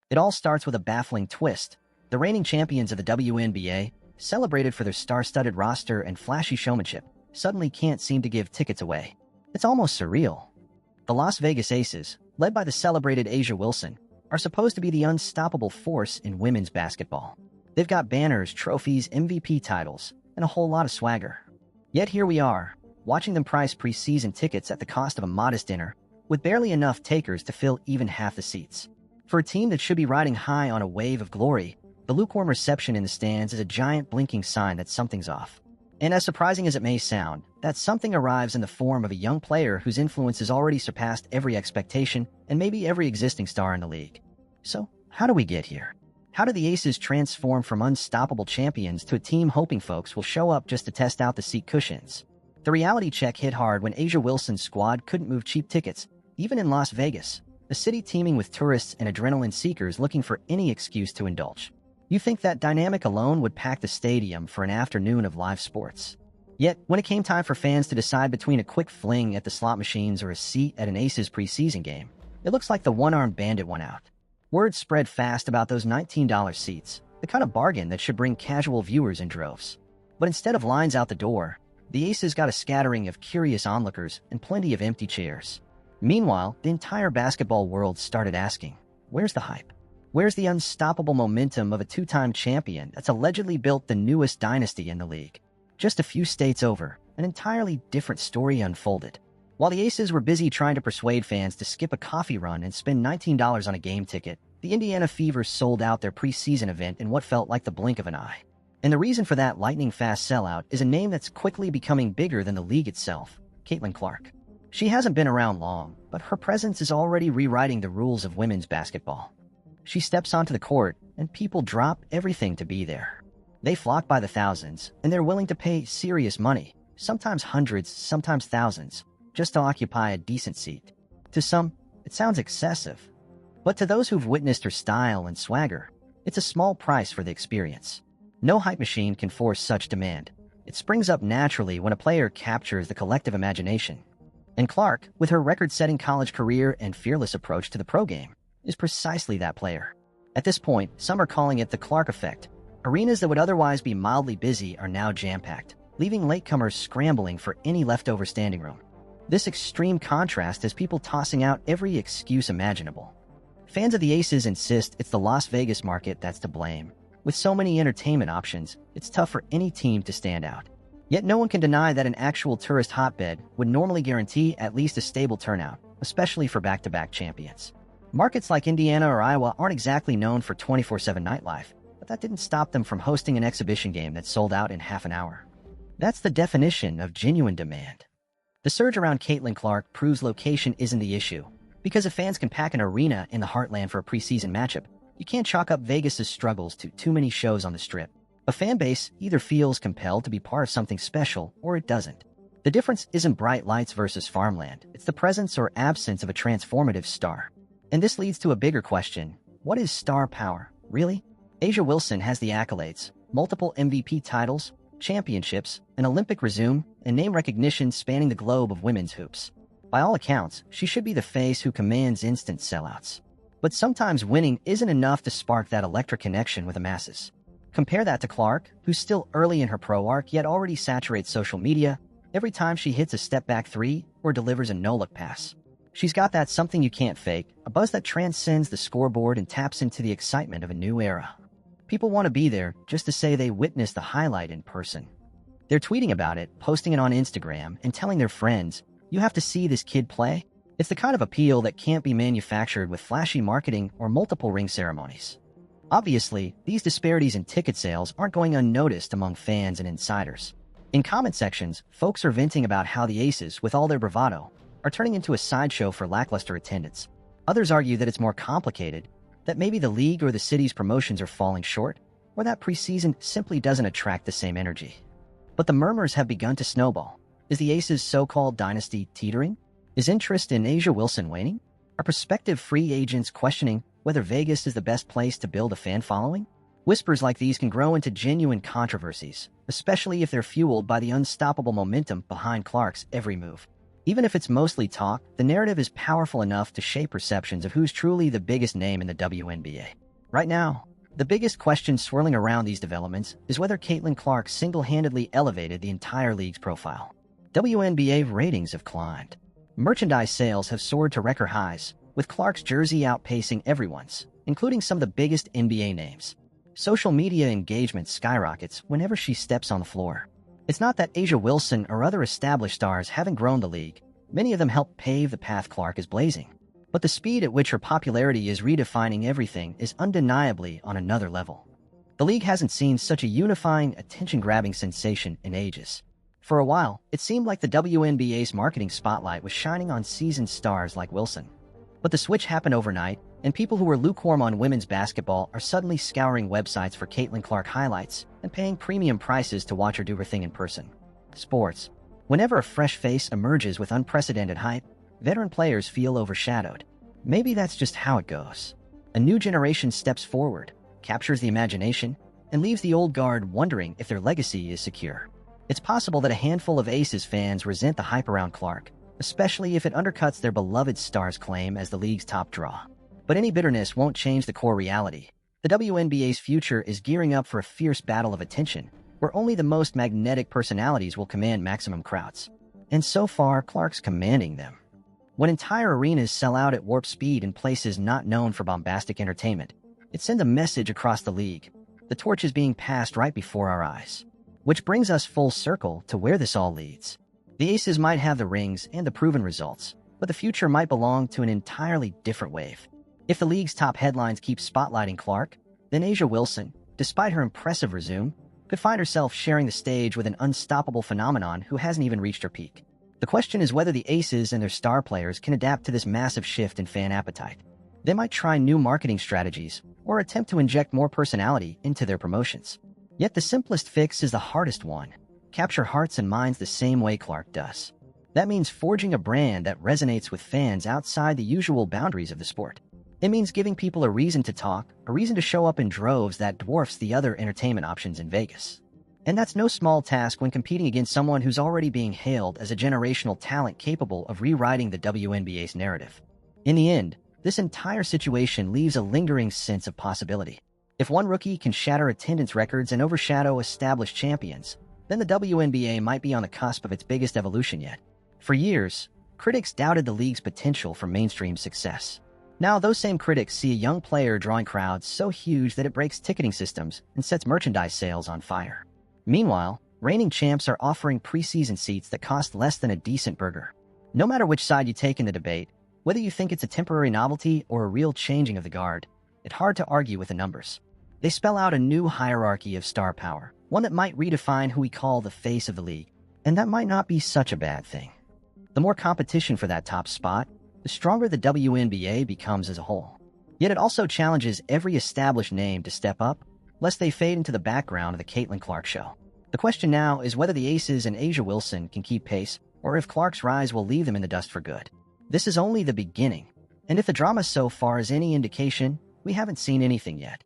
It all starts with a baffling twist. The reigning champions of the WNBA, celebrated for their star-studded roster and flashy showmanship, suddenly can't seem to give tickets away. It's almost surreal. The Las Vegas Aces, led by the celebrated A'ja Wilson, are supposed to be the unstoppable force in women's basketball. They've got banners, trophies, MVP titles, and a whole lot of swagger. Yet here we are, watching them price preseason tickets at the cost of a modest dinner, with barely enough takers to fill even half the seats. For a team that should be riding high on a wave of glory, the lukewarm reception in the stands is a giant blinking sign that something's off. And as surprising as it may sound, that something arrives in the form of a young player whose influence has already surpassed every expectation and maybe every existing star in the league. So, how do we get here? How do the Aces transform from unstoppable champions to a team hoping folks will show up just to test out the seat cushions? The reality check hit hard when A'ja Wilson's squad couldn't move cheap tickets, even in Las Vegas, a city teeming with tourists and adrenaline seekers looking for any excuse to indulge. You think that dynamic alone would pack the stadium for an afternoon of live sports? Yet, when it came time for fans to decide between a quick fling at the slot machines or a seat at an Aces preseason game, it looks like the one-armed bandit won out. Word spread fast about those $19 seats, the kind of bargain that should bring casual viewers in droves. But instead of lines out the door, the Aces got a scattering of curious onlookers and plenty of empty chairs. Meanwhile, the entire basketball world started asking, where's the hype? Where's the unstoppable momentum of a two-time champion that's allegedly built the newest dynasty in the league? Just a few states over, an entirely different story unfolded. While the Aces were busy trying to persuade fans to skip a coffee run and spend $19 on a game ticket, the Indiana Fever sold out their preseason event in what felt like the blink of an eye. And the reason for that lightning-fast sellout is a name that's quickly becoming bigger than the league itself, Caitlin Clark. She hasn't been around long, but her presence is already rewriting the rules of women's basketball. She steps onto the court, and people drop everything to be there. They flock by the thousands, and they're willing to pay serious money, sometimes hundreds, sometimes thousands, just to occupy a decent seat. To some, it sounds excessive. But to those who've witnessed her style and swagger, it's a small price for the experience. No hype machine can force such demand. It springs up naturally when a player captures the collective imagination. And Clark, with her record-setting college career and fearless approach to the pro game, is precisely that player. At this point, some are calling it the Clark effect. Arenas that would otherwise be mildly busy are now jam-packed, leaving latecomers scrambling for any leftover standing room. This extreme contrast has people tossing out every excuse imaginable. Fans of the Aces insist it's the Las Vegas market that's to blame. With so many entertainment options, it's tough for any team to stand out. Yet no one can deny that an actual tourist hotbed would normally guarantee at least a stable turnout, especially for back-to-back champions. Markets like Indiana or Iowa aren't exactly known for 24/7 nightlife, but that didn't stop them from hosting an exhibition game that sold out in half an hour. That's the definition of genuine demand. The surge around Caitlin Clark proves location isn't the issue, because if fans can pack an arena in the heartland for a preseason matchup, you can't chalk up Vegas's struggles to too many shows on the Strip. A fan base either feels compelled to be part of something special or it doesn't. The difference isn't bright lights versus farmland, it's the presence or absence of a transformative star. And this leads to a bigger question. What is star power, really? A'ja Wilson has the accolades, multiple MVP titles, championships, an Olympic resume, and name recognition spanning the globe of women's hoops. By all accounts, she should be the face who commands instant sellouts. But sometimes winning isn't enough to spark that electric connection with the masses. Compare that to Clark, who's still early in her pro arc yet already saturates social media every time she hits a step-back three or delivers a no-look pass. She's got that something you can't fake, a buzz that transcends the scoreboard and taps into the excitement of a new era. People want to be there just to say they witnessed the highlight in person. They're tweeting about it, posting it on Instagram, and telling their friends, you have to see this kid play. It's the kind of appeal that can't be manufactured with flashy marketing or multiple ring ceremonies. Obviously, these disparities in ticket sales aren't going unnoticed among fans and insiders. In comment sections, folks are venting about how the Aces, with all their bravado, are turning into a sideshow for lackluster attendance. Others argue that it's more complicated, that maybe the league or the city's promotions are falling short, or that preseason simply doesn't attract the same energy. But the murmurs have begun to snowball. Is the Aces' so-called dynasty teetering? Is interest in A'ja Wilson waning? Are prospective free agents questioning whether Vegas is the best place to build a fan following? Whispers like these can grow into genuine controversies, especially if they're fueled by the unstoppable momentum behind Clark's every move. Even if it's mostly talk, the narrative is powerful enough to shape perceptions of who's truly the biggest name in the WNBA. Right now, the biggest question swirling around these developments is whether Caitlin Clark single-handedly elevated the entire league's profile. WNBA ratings have climbed. Merchandise sales have soared to record highs, with Clark's jersey outpacing everyone's, including some of the biggest NBA names. Social media engagement skyrockets whenever she steps on the floor. It's not that A'ja Wilson or other established stars haven't grown the league. Many of them helped pave the path Clark is blazing. But the speed at which her popularity is redefining everything is undeniably on another level. The league hasn't seen such a unifying, attention-grabbing sensation in ages. For a while, it seemed like the WNBA's marketing spotlight was shining on seasoned stars like Wilson. But the switch happened overnight, and people who were lukewarm on women's basketball are suddenly scouring websites for Caitlin Clark highlights and paying premium prices to watch her do her thing in person. Sports. Whenever a fresh face emerges with unprecedented hype, veteran players feel overshadowed. Maybe that's just how it goes. A new generation steps forward, captures the imagination, and leaves the old guard wondering if their legacy is secure. It's possible that a handful of Aces fans resent the hype around Clark, especially if it undercuts their beloved star's claim as the league's top draw. But any bitterness won't change the core reality. The WNBA's future is gearing up for a fierce battle of attention, where only the most magnetic personalities will command maximum crowds. And so far, Clark's commanding them. When entire arenas sell out at warp speed in places not known for bombastic entertainment, it sends a message across the league. The torch is being passed right before our eyes. Which brings us full circle to where this all leads. The Aces might have the rings and the proven results, but the future might belong to an entirely different wave. If the league's top headlines keep spotlighting Clark, then A'ja Wilson, despite her impressive resume, could find herself sharing the stage with an unstoppable phenomenon who hasn't even reached her peak. The question is whether the Aces and their star players can adapt to this massive shift in fan appetite. They might try new marketing strategies or attempt to inject more personality into their promotions. Yet the simplest fix is the hardest one. Capture hearts and minds the same way Clark does. That means forging a brand that resonates with fans outside the usual boundaries of the sport. It means giving people a reason to talk, a reason to show up in droves that dwarfs the other entertainment options in Vegas. And that's no small task when competing against someone who's already being hailed as a generational talent capable of rewriting the WNBA's narrative. In the end, this entire situation leaves a lingering sense of possibility. If one rookie can shatter attendance records and overshadow established champions, then the WNBA might be on the cusp of its biggest evolution yet. For years, critics doubted the league's potential for mainstream success. Now, those same critics see a young player drawing crowds so huge that it breaks ticketing systems and sets merchandise sales on fire. Meanwhile, reigning champs are offering preseason seats that cost less than a decent burger. No matter which side you take in the debate, whether you think it's a temporary novelty or a real changing of the guard, it's hard to argue with the numbers. They spell out a new hierarchy of star power, one that might redefine who we call the face of the league, and that might not be such a bad thing. The more competition for that top spot, the stronger the WNBA becomes as a whole. Yet it also challenges every established name to step up, lest they fade into the background of the Caitlin Clark show. The question now is whether the Aces and A'ja Wilson can keep pace, or if Clark's rise will leave them in the dust for good. This is only the beginning, and if the drama so far is any indication, we haven't seen anything yet.